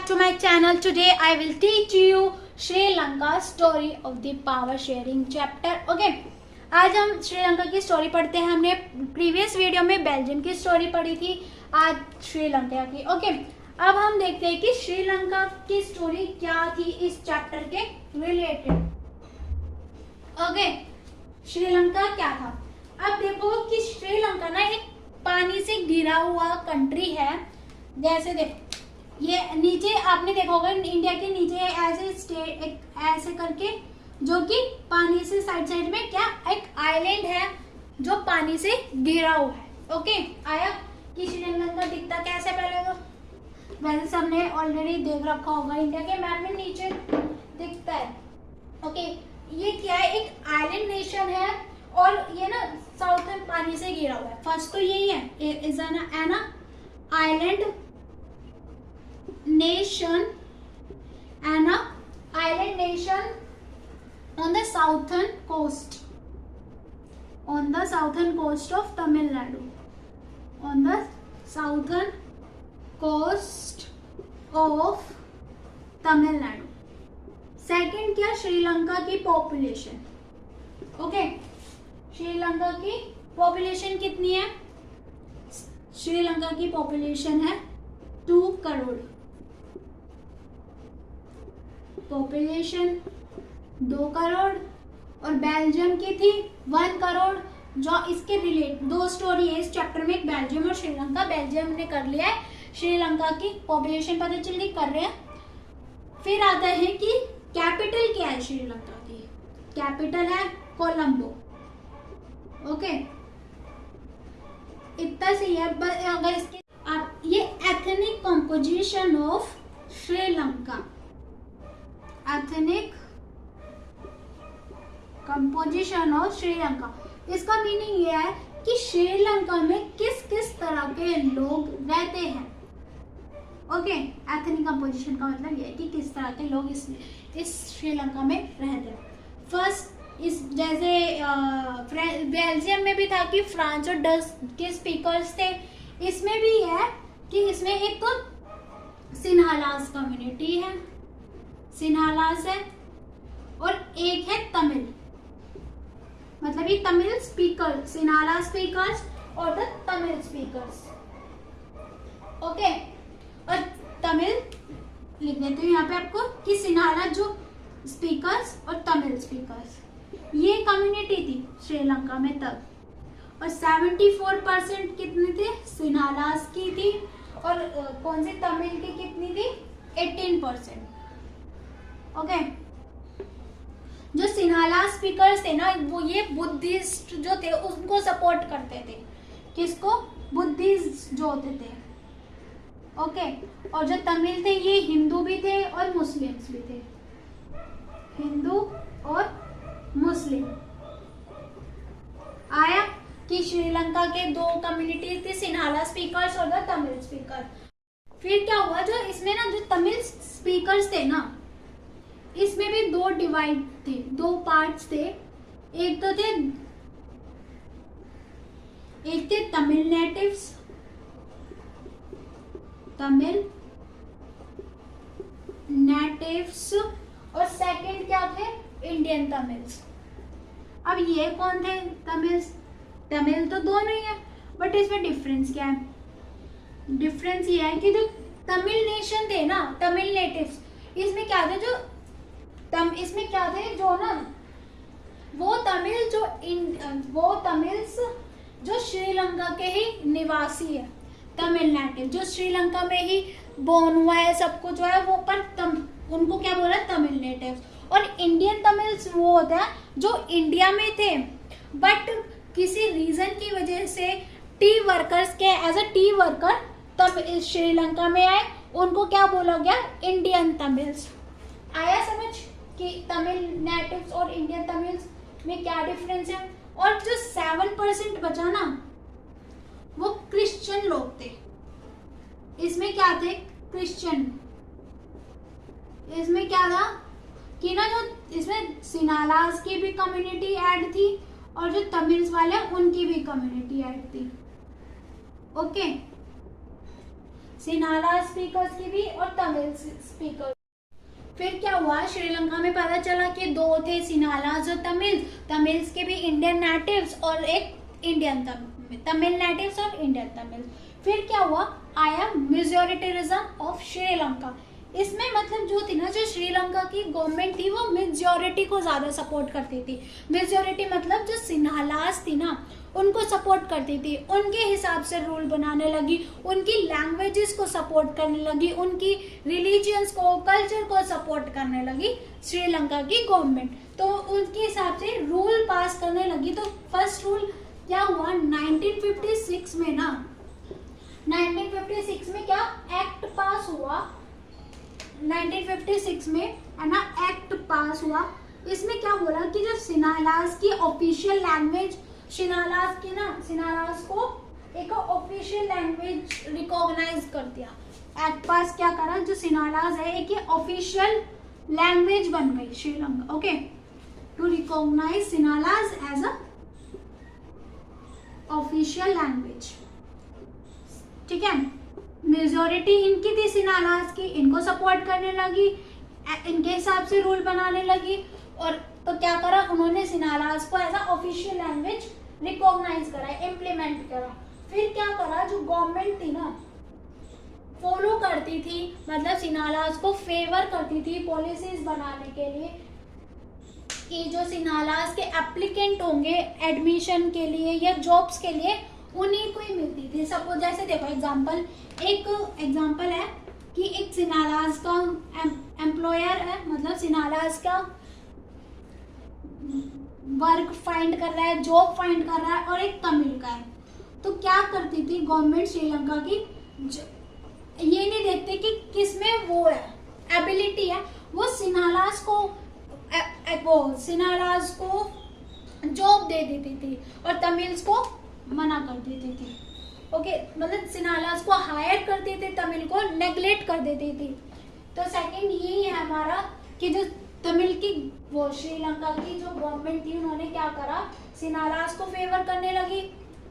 to my channel. Today I will teach you Sri Lanka story of the power sharing chapter. Okay, आज हम श्रीलंका की story पढ़ते हैं. हमने प्रीवियस वीडियो में बेल्जियम की स्टोरी पढ़ी थी, आज श्रीलंका की. ओके, अब हम देखते हैं कि श्रीलंका की स्टोरी क्या थी इस चैप्टर के रिलेटेड. ओके, श्रीलंका क्या था. अब देखो कि श्रीलंका ना एक पानी से घिरा हुआ कंट्री है. जैसे देखो ये नीचे आपने देखा होगा इंडिया के नीचे ऐसे स्टेट ऐसे करके जो कि पानी से साइड में क्या एक आइलैंड है जो पानी से घिरा हुआ है. ओके, आया कि श्रीलंका दिखता कैसे. पहले तो वैसे सबने ऑलरेडी देख रखा होगा, इंडिया के मैप में नीचे दिखता है. ओके, ये क्या है, एक आइलैंड नेशन है और ये ना साउथ में पानी से घिरा हुआ है. फर्स्ट तो यही है, is an island nation and a island nation on the southern coast of Tamil Nadu. On the southern coast of Tamil Nadu. Second क्या, श्रीलंका की पॉपुलेशन. ओके, श्रीलंका की पॉपुलेशन कितनी है. श्रीलंका की पॉपुलेशन है 2 करोड़. पॉपुलेशन 2 करोड़ और बेल्जियम की थी 1 करोड़. जो इसके रिलेट दो स्टोरी है इस चैप्टर में, एक बेल्जियम और श्रीलंका. बेल्जियम ने कर लिया है, श्रीलंका की पॉपुलेशन पता चल रही कर रहे हैं. फिर आता है कि कैपिटल क्या है श्रीलंका की. कैपिटल है कोलंबो. ओके, इतना सही है. अगर इसके आप ये ethnic composition of Sri Lanka, ethnic composition of Sri Lanka, इसका मीनिंग ये है कि श्रीलंका में किस किस तरह के लोग रहते हैं. ओके, एथनिक कंपोजिशन का मतलब ये है कि किस तरह के लोग इस श्रीलंका में रहते हैं. फर्स्ट इस जैसे बेल्जियम में भी था कि फ्रांस और डच के स्पीकर्स थे. इसमें भी है कि इसमें एक तो सिन्हालास कम्युनिटी है, सिन्हालास है, और एक है तमिल, मतलब ये तमिल स्पीकर, सिन्हाला स्पीकर्स और द तमिल स्पीकर्स. ओके, और तमिल लिख देती हूँ यहाँ पे आपको कि सिन्हाला जो स्पीकर्स और तमिल स्पीकर्स, ये कम्युनिटी थी श्रीलंका में तब. और 74% कितनी थी, सिन्हालास की थी. और कौन सी तमिल की कितनी थी, 18%. ओके, जो सिन्हाला स्पीकर्स थे ना, वो ये बुद्धिस्ट जो थे उनको सपोर्ट करते थे. किसको, बुद्धिस्ट जो होते थे. ओके, और जो तमिल थे ये हिंदू भी थे और मुस्लिम्स भी थे, हिंदू और मुस्लिम. आया कि श्रीलंका के 2 कम्युनिटीज थी, सिन्हाला स्पीकर्स और द तमिल स्पीकर. फिर क्या हुआ, जो इसमें ना जो तमिल स्पीकर्स थे ना, इसमें भी 2 डिवाइड थे, 2 पार्ट्स थे. एक थे तमिल नेटिव्स, और सेकंड क्या थे, इंडियन तमिल्स. अब ये कौन थे तमिल तो दोनों ही है, बट इसमें डिफरेंस क्या है. डिफरेंस ये है कि जो तमिल नेशन थे ना, तमिल नेटिव्स, इसमें क्या थे, इसमें क्या थे जो ना वो तमिल्स जो श्रीलंका के ही निवासी है. तमिल नेटिव जो श्रीलंका में ही बोर्न हुआ है, सब कुछ जो है वो, पर उनको क्या बोला, तमिल नेटिव्स. और इंडियन तमिल्स वो होता है जो इंडिया में थे बट किसी रीजन की वजह से टी वर्कर्स के एज अ टी वर्कर तब श्रीलंका में आए, उनको क्या बोला गया, इंडियन तमिल्स. आया समझ कि तमिल नेटिव्स और इंडियन तमिल्स में क्या डिफरेंस है. और जो 7% बचा ना, वो क्रिश्चियन लोग थे. इसमें क्या थे, क्रिश्चियन. इसमें क्या था कि ना जो इसमें सिन्हालास की भी कम्युनिटी ऐड थी और जो तमिल्स वाले उनकी भी कम्युनिटी ऐड थी. ओके, सिनाला स्पीकर्स की भी और तमिल स्पीकर। फिर क्या हुआ, श्रीलंका में पता चला कि दो थे, सिनालाज और तमिल्स के भी इंडियन नेटिव्स और एक इंडियन तमिल नेटिव्स और इंडियन तमिल। फिर क्या हुआ, आया मेजॉरिटेरिज्म ऑफ श्रीलंका। इसमें मतलब जो थी ना, जो श्रीलंका की गवर्नमेंट थी वो मेजॉरिटी को ज्यादा सपोर्ट करती थी। मेजॉरिटी मतलब जो सिन्हालास थी ना उनको सपोर्ट करती थी, उनके हिसाब से रूल बनाने लगी, उनकी लैंग्वेजेस को सपोर्ट करने लगी, उनकी रिलीजियंस को, कल्चर को सपोर्ट करने लगी श्रीलंका की गवर्नमेंट। तो उनके हिसाब से रूल पास करने लगी। तो फर्स्ट रूल क्या हुआ, 1956 में ना, 1956 में क्या एक्ट पास हुआ, 1956 में है ना एक्ट पास हुआ। इसमें क्या बोला कि जो सिनालास की ऑफिशियल लैंग्वेज, सिनालास को एक ऑफिशियल लैंग्वेज रिकॉग्नाइज कर दिया। एक्ट पास क्या करा, जो सिनालास है एक ऑफिशियल लैंग्वेज बन गई Sri Lanka. Okay, to recognise Sinhalese as a official language. ठीक है, मेजॉरिटी इनकी थी सिनालास की, इनको सपोर्ट करने लगी, इनके हिसाब से रूल बनाने लगी। और तो क्या करा उन्होंने, सिनालास को as a official language recognise करा, इम्प्लीमेंट करा। फिर क्या करा, जो गवर्नमेंट थी ना फॉलो करती थी, मतलब सिनालास को फेवर करती थी पॉलिसीज बनाने के लिए कि जो सिनालास के एप्लीकेंट होंगे एडमिशन के लिए या जॉब्स के लिए उन्हीं को ही मिलती थी। सपोज जैसे देखो एक एग्जांपल है कि एक सिनालास का एम्प्लॉयर है, मतलब सिनालास का वर्क फाइंड कर रहा है, जॉब फाइंड कर रहा है, और एक तमिल का है। तो क्या करती थी गवर्नमेंट श्रीलंका की, ये नहीं देखते कि किसमें वो है एबिलिटी है, वो सिनालास को जॉब दे देती थी और तमिल्स को मना कर देती थी। ओके, मतलब सिनालास को हायर करते थे, तमिल को नेग्लेक्ट कर देती थी। तो सेकंड यही है हमारा कि जो तमिल की वो श्रीलंका की जो गवर्नमेंट थी उन्होंने क्या करा, सिनालास को फेवर करने लगी।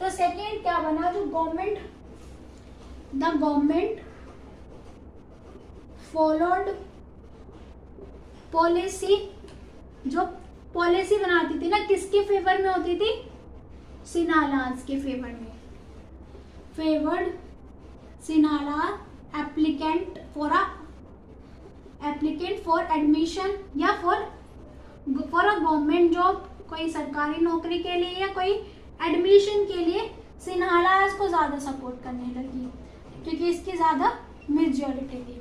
तो सेकंड क्या बना, जो द गवर्नमेंट फॉलोड पॉलिसी, जो पॉलिसी बनाती थी ना किसके फेवर में होती थी, सिनालास के फेवर में। फेवर्ड सिनाला एप्लीकेंट फॉर एडमिशन या फॉर अ गवर्नमेंट जॉब, कोई सरकारी नौकरी के लिए या कोई एडमिशन के लिए सिनालास को ज्यादा सपोर्ट करने लगी क्योंकि इसकी ज्यादा मेजॉरिटी थी।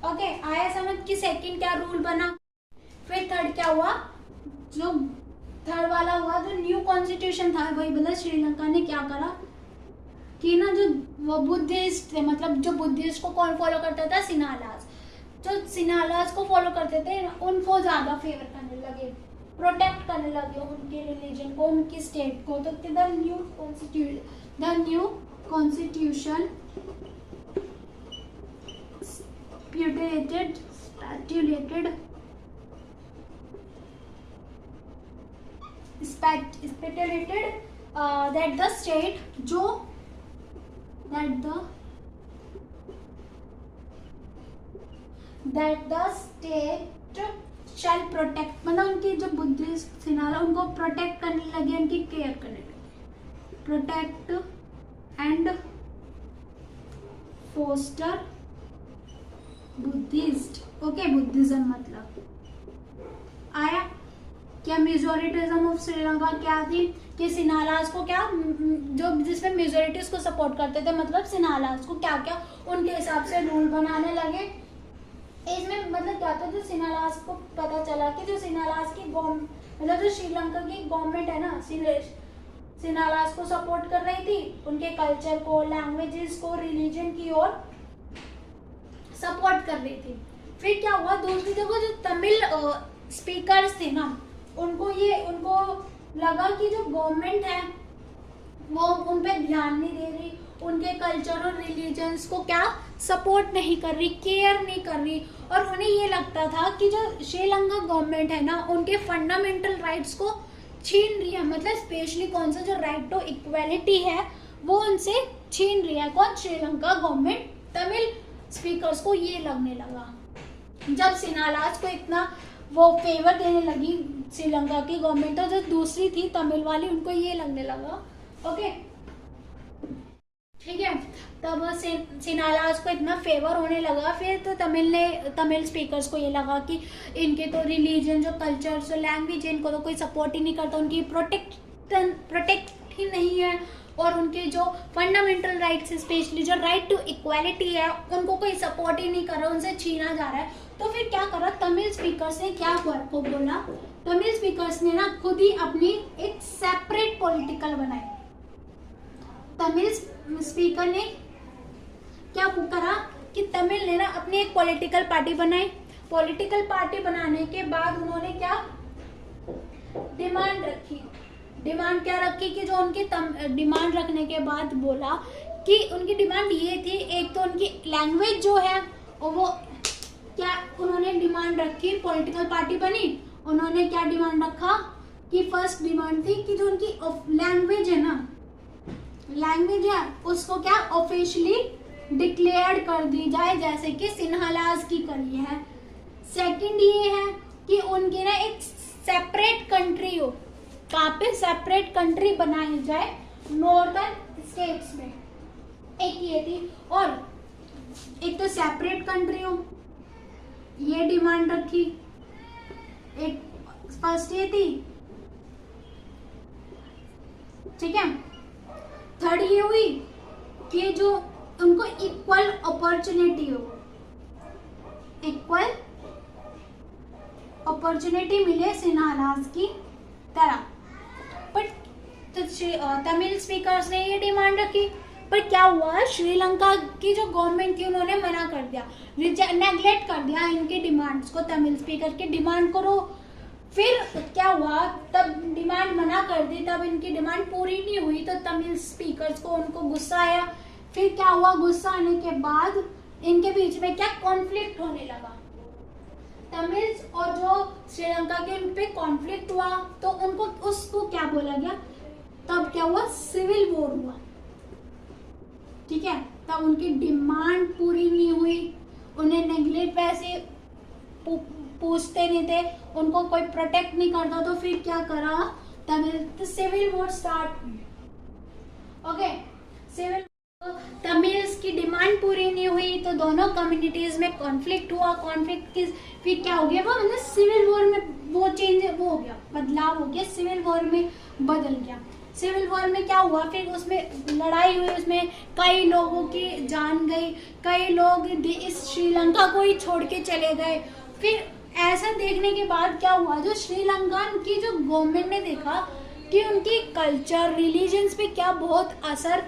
ओके, आया समझ कि सेकंड क्या रूल बना। फिर थर्ड क्या हुआ, जो थर्ड वाला हुआ, जो न्यू कॉन्स्टिट्यूशन था वही बोला श्रीलंका ने क्या करा कि ना जो वो बुद्धिस्ट थे, मतलब जो बुद्धिस्ट को कौन फॉलो करता था, सिनालास, जो सिनालास को फॉलो करते थे उनको ज्यादा फेवर करने लगे, प्रोटेक्ट करने लगे उनके रिलीजन को, उनकी स्टेट को। तो the new constitution stipulated that the state shall protect, मतलब उनकी जो बुद्धिस्ट सिनाला उनको प्रोटेक्ट करने लगे, उनकी केयर करने लगे, protect and foster Buddhist. Okay, Buddhism मतलब आया क्या, मेजॉरिटिज्म ऑफ श्रीलंका क्या थी कि सिनालास को क्या, जो जिसमें मेजॉरिटीज को सपोर्ट करते थे, मतलब सिनालास को क्या क्या उनके हिसाब से रूल बनाने लगे। इसमें मतलब क्या था, जो सिनालास को पता चला कि जो सिनालास की मतलब जो श्रीलंका की गवर्नमेंट है ना, सिनालास को सपोर्ट कर रही थी, उनके कल्चर को, लैंग्वेजेस को, रिलीजन की ओर सपोर्ट कर रही थी। फिर क्या हुआ, दूसरी जगह जो तमिल स्पीकर्स थे ना उनको लगा कि जो गवर्नमेंट है वो उन पे ध्यान नहीं दे रही, उनके कल्चर और रिलीजन्स को क्या सपोर्ट नहीं कर रही, केयर नहीं कर रही, और उन्हें ये लगता था कि जो श्रीलंका गवर्नमेंट है ना उनके फंडामेंटल राइट्स को छीन रही है, मतलब स्पेशली कौन सा जो राइट टू इक्वालिटी है वो उनसे छीन रही है। कौन, श्रीलंका गवर्नमेंट तमिल स्पीकर्स को ये लगने लगा, जब सिन्हालाज को इतना वो फेवर देने लगी श्रीलंका की गवर्नमेंट, तो जो दूसरी थी तमिल वाली उनको ये लगने लगा। ओके ठीक है, तब सिन्हालाज को इतना फेवर होने लगा, फिर तो तमिल स्पीकर्स को ये लगा कि इनके तो रिलीजन, जो कल्चर, जो लैंग्वेज है, इनको तो कोई सपोर्ट ही नहीं करता, उनकी प्रोटेक्ट ही नहीं है, और उनके जो फंडामेंटल राइट्स, स्पेशली जो राइट टू इक्वालिटी है, उनको कोई सपोर्ट ही नहीं कर रहा, उनसे छीना जा रहा है। तो फिर क्या करा तमिल स्पीकर्स ने, क्या को बोला, तमिल स्पीकर्स ने ना खुद ही अपनी एक सेपरेट पॉलिटिकल बनाई। तमिल स्पीकर ने क्या करा कि तमिल ने ना अपनी एक पॉलिटिकल पार्टी बनाई। पॉलिटिकल पार्टी बनाने के बाद उन्होंने क्या डिमांड रखी, डिमांड क्या रखी कि जो उनकी डिमांड रखने के बाद बोला कि उनकी डिमांड ये थी, एक तो उनकी लैंग्वेज जो है, और वो क्या उन्होंने डिमांड रखी, पॉलिटिकल पार्टी बनी, उन्होंने क्या डिमांड रखा कि फर्स्ट डिमांड थी कि जो उनकी लैंग्वेज है ना, लैंग्वेज है उसको क्या ऑफिशियली डिक्लेयर कर दी जाए, जैसे कि सिन्हालाज की करी है। सेकंड ये है कि उनकी ना एक सेपरेट कंट्री हो, कहाँ पे सेपरेट कंट्री बनाई जाए नॉर्दर्न स्टेट्स में, एक ये थी। और एक तो सेपरेट कंट्री हो, ये डिमांड रखी, एक फर्स्ट ये थी, ठीक है। थर्ड ये हुई कि जो उनको इक्वल अपॉर्चुनिटी हो, इक्वल अपॉर्चुनिटी मिले सिन्हालाज की तरह। पर तमिल स्पीकर्स ने ये डिमांड रखी, पर क्या हुआ, श्रीलंका की जो गवर्नमेंट थी उन्होंने मना कर दिया, नेग्लेक्ट कर दिया इनकी डिमांड्स को, तमिल स्पीकर की डिमांड करो। फिर क्या हुआ, तब डिमांड मना कर दी, तब इनकी डिमांड पूरी नहीं हुई, तो तमिल स्पीकर्स को उनको गुस्सा आया। फिर क्या हुआ, गुस्सा आने के बाद इनके बीच में क्या कॉन्फ्लिक्ट होने लगा, तमिल और जो श्रीलंका के उन पे कॉन्फ्लिक्ट हुआ, तो उनको उसको क्या बोला गया, तब क्या हुआ, सिविल वॉर हुआ, ठीक है। तब उनकी डिमांड पूरी नहीं हुई, उन्हें नेग्लेक्ट, वैसे पूछते नहीं थे, उनको कोई प्रोटेक्ट नहीं करता, तो फिर क्या करा, तब सिविल वॉर स्टार्ट हुई। ओके, सिविल तमिल्स की डिमांड पूरी नहीं हुई, तो दोनों कम्युनिटीज में कॉन्फ्लिक्ट हुआ, कॉन्फ्लिक्ट की फिर क्या हो गया, वो मतलब सिविल वॉर में वो चेंज वो हो गया, बदलाव हो गया, सिविल वॉर में बदल गया। सिविल वॉर में क्या हुआ, फिर उसमें लड़ाई हुई, उसमें कई लोगों की जान गई, कई लोग इस श्रीलंका को ही छोड़ के चले गए। फिर ऐसा देखने के बाद क्या हुआ, जो श्रीलंका की जो गवर्नमेंट ने देखा कि उनकी कल्चर, रिलीजन्स पे क्या बहुत असर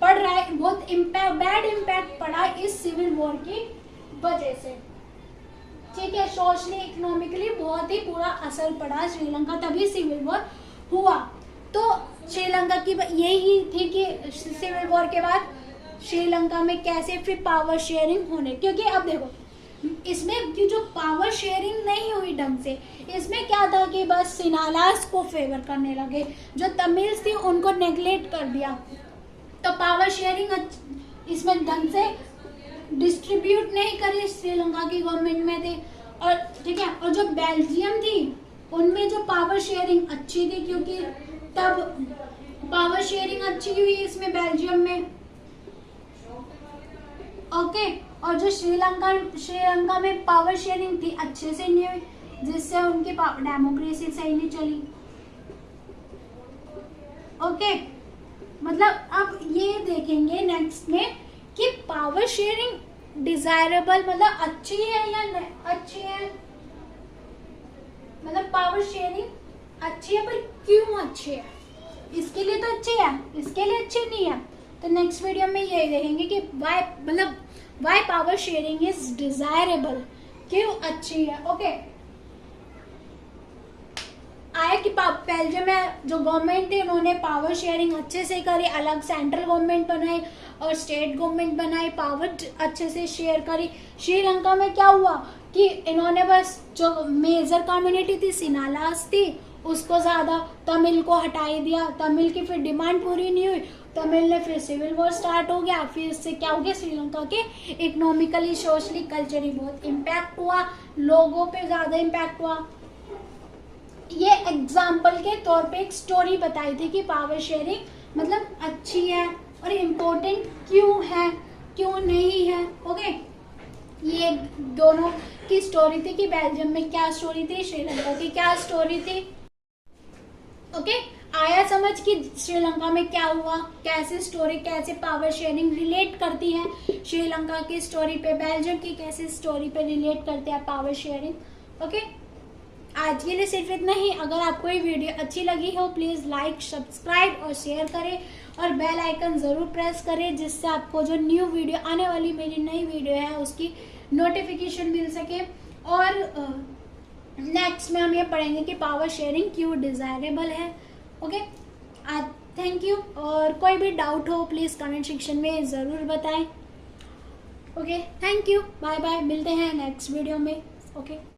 पड़ रहा है, बहुत बैड इम्पैक्ट पड़ा इस सिविल वॉर की वजह से, ठीक है। सोशली, इकोनॉमिकली बहुत ही बुरा असर पड़ा श्रीलंका, तभी सिविल वॉर हुआ। तो श्रीलंका की यही थी कि सिविल वॉर के बाद श्रीलंका में कैसे फिर पावर शेयरिंग होने, क्योंकि अब देखो इसमें कि जो पावर शेयरिंग नहीं हुई ढंग से, इसमें क्या था कि बस सिन्हालाज को फेवर करने लगे, जो तमिल्स थी उनको नेग्लेक्ट कर दिया, तो पावर शेयरिंग इसमें ढंग से डिस्ट्रीब्यूट नहीं करी श्रीलंका की गवर्नमेंट में थे। और ठीक है, और जो बेल्जियम थी उनमें जो पावर शेयरिंग अच्छी थी, क्योंकि तब पावर शेयरिंग अच्छी हुई इसमें बेल्जियम में, ओके। और जो श्रीलंका में पावर शेयरिंग थी अच्छे से नहीं हुई, जिससे उनकी डेमोक्रेसी सही नहीं चली, ओके। मतलब अब ये देखेंगे नेक्स्ट में कि पावर शेयरिंग डिजायरेबल मतलब अच्छी है या अच्छी है, मतलब पावर शेयरिंग अच्छी है, पर क्यों अच्छी है, इसके लिए तो अच्छी है, इसके लिए अच्छी नहीं है। तो नेक्स्ट वीडियो में यही देखेंगे कि why power sharing is desirable, क्यों अच्छी है, ओके। आया कि बेल्जियम में जो गवर्नमेंट थी उन्होंने पावर शेयरिंग अच्छे से करी, अलग सेंट्रल गवर्नमेंट बनाई और स्टेट गवर्नमेंट बनाई, पावर अच्छे से शेयर करी। श्रीलंका में क्या हुआ कि इन्होंने बस जो मेजर कम्युनिटी थी सिन्हालाज थी, उसको ज़्यादा, तमिल को हटा ही दिया, तमिल की फिर डिमांड पूरी नहीं हुई, तमिल ने फिर सिविल वॉर स्टार्ट हो गया, फिर इससे क्या हो गया, श्रीलंका के इकोनॉमिकली, सोशली, कल्चरली बहुत इम्पैक्ट हुआ, लोगों पे ज़्यादा इम्पैक्ट हुआ। ये एग्जाम्पल के तौर पे एक स्टोरी बताई थी कि पावर शेयरिंग मतलब अच्छी है और इम्पोर्टेंट क्यों है, क्यों नहीं है। ओके, ये दोनों की स्टोरी थी कि बेल्जियम में क्या स्टोरी थी, श्रीलंका की क्या स्टोरी थी। ओके, आया समझ कि श्रीलंका में क्या हुआ, कैसे स्टोरी, कैसे पावर शेयरिंग रिलेट करती है श्रीलंका की स्टोरी पे, बेल्जियम की कैसे स्टोरी पे रिलेट करते हैं पावर शेयरिंग। ओके, आज के लिए सिर्फ इतना ही। अगर आपको ये वीडियो अच्छी लगी हो प्लीज़ लाइक, सब्सक्राइब और शेयर करें और बेल आइकन ज़रूर प्रेस करें, जिससे आपको जो न्यू वीडियो आने वाली मेरी नई वीडियो है उसकी नोटिफिकेशन मिल सके। और नेक्स्ट में हम ये पढ़ेंगे कि पावर शेयरिंग क्यों डिज़ायरेबल है। Okay, thank you. और कोई भी डाउट हो प्लीज़ कमेंट सेक्शन में ज़रूर बताएं। Okay, thank you, bye bye, मिलते हैं नेक्स्ट वीडियो में। ओके।